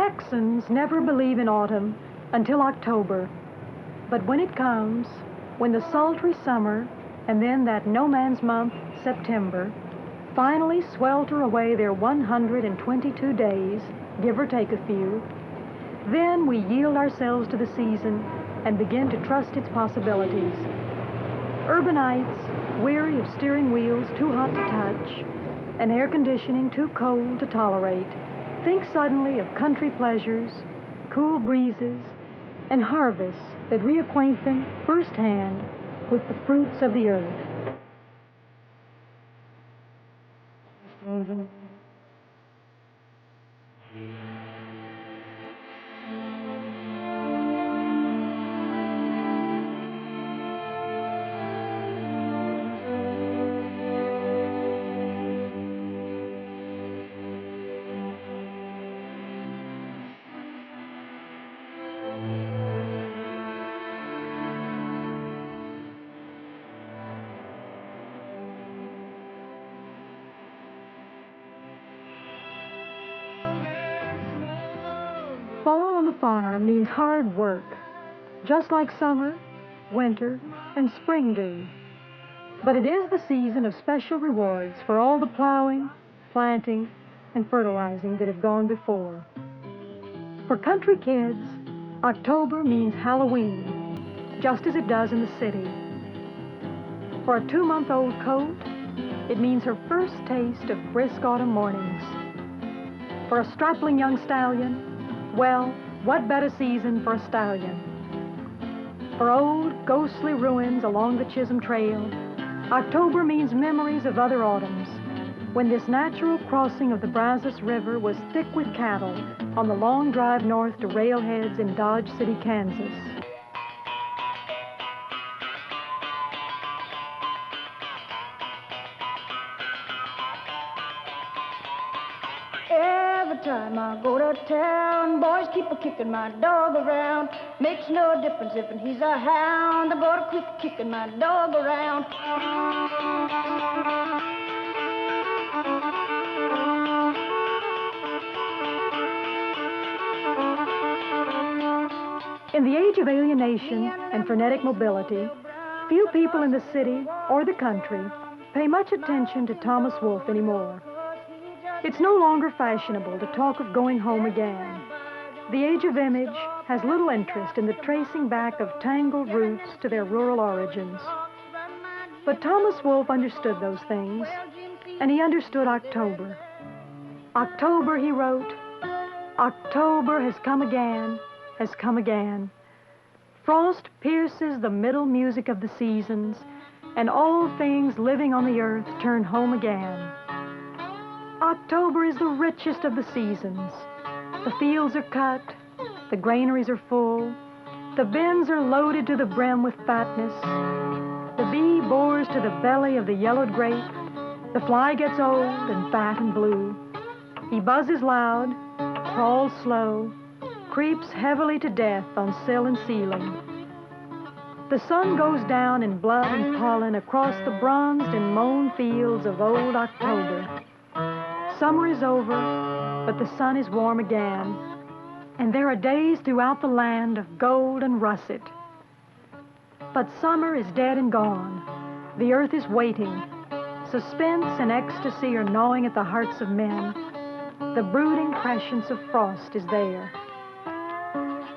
Texans never believe in autumn until October. But when it comes, when the sultry summer and then that no man's month, September, finally swelter away their 122 days, give or take a few, then we yield ourselves to the season and begin to trust its possibilities. Urbanites, weary of steering wheels too hot to touch and air conditioning too cold to tolerate, think suddenly of country pleasures, cool breezes, and harvests that reacquaint them firsthand with the fruits of the earth. Fall on the farm means hard work, just like summer, winter, and spring do. But it is the season of special rewards for all the plowing, planting, and fertilizing that have gone before. For country kids, October means Halloween, just as it does in the city. For a 2-month-old colt, it means her first taste of brisk autumn mornings. For a strapling young stallion, well, what better season for a stallion? For old, ghostly ruins along the Chisholm Trail, October means memories of other autumns, when this natural crossing of the Brazos River was thick with cattle on the long drive north to railheads in Dodge City, Kansas. Every time I go to town, boys keep a kicking my dog around. Makes no difference if he's a hound. I'm gonna quit kicking my dog around. In the age of alienation and frenetic mobility, few people in the city or the country pay much attention to Thomas Wolfe anymore. It's no longer fashionable to talk of going home again. The age of image has little interest in the tracing back of tangled roots to their rural origins. But Thomas Wolfe understood those things, and he understood October. October, he wrote, October has come again, has come again. Frost pierces the middle music of the seasons, and all things living on the earth turn home again. October is the richest of the seasons. The fields are cut, the granaries are full, the bins are loaded to the brim with fatness. The bee bores to the belly of the yellowed grape, the fly gets old and fat and blue. He buzzes loud, crawls slow, creeps heavily to death on sill and ceiling. The sun goes down in blood and pollen across the bronzed and mown fields of old October. Summer is over, but the sun is warm again, and there are days throughout the land of gold and russet. But summer is dead and gone. The earth is waiting. Suspense and ecstasy are gnawing at the hearts of men. The brooding prescience of frost is there.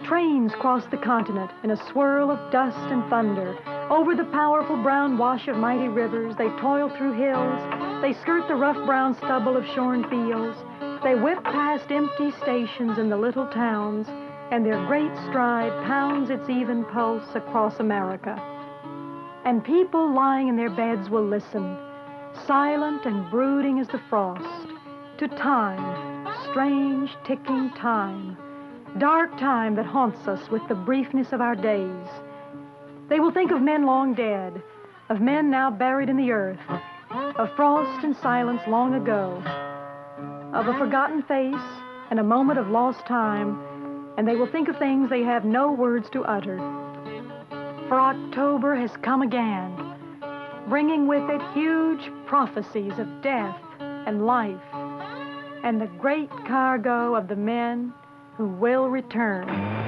Trains cross the continent in a swirl of dust and thunder. Over the powerful brown wash of mighty rivers, they toil through hills. They skirt the rough brown stubble of shorn fields. They whip past empty stations in the little towns, and their great stride pounds its even pulse across America. And people lying in their beds will listen, silent and brooding as the frost, to time, strange ticking time, dark time that haunts us with the briefness of our days. They will think of men long dead, of men now buried in the earth, of frost and silence long ago, of a forgotten face and a moment of lost time, and they will think of things they have no words to utter. For October has come again, bringing with it huge prophecies of death and life, and the great cargo of the men who will return.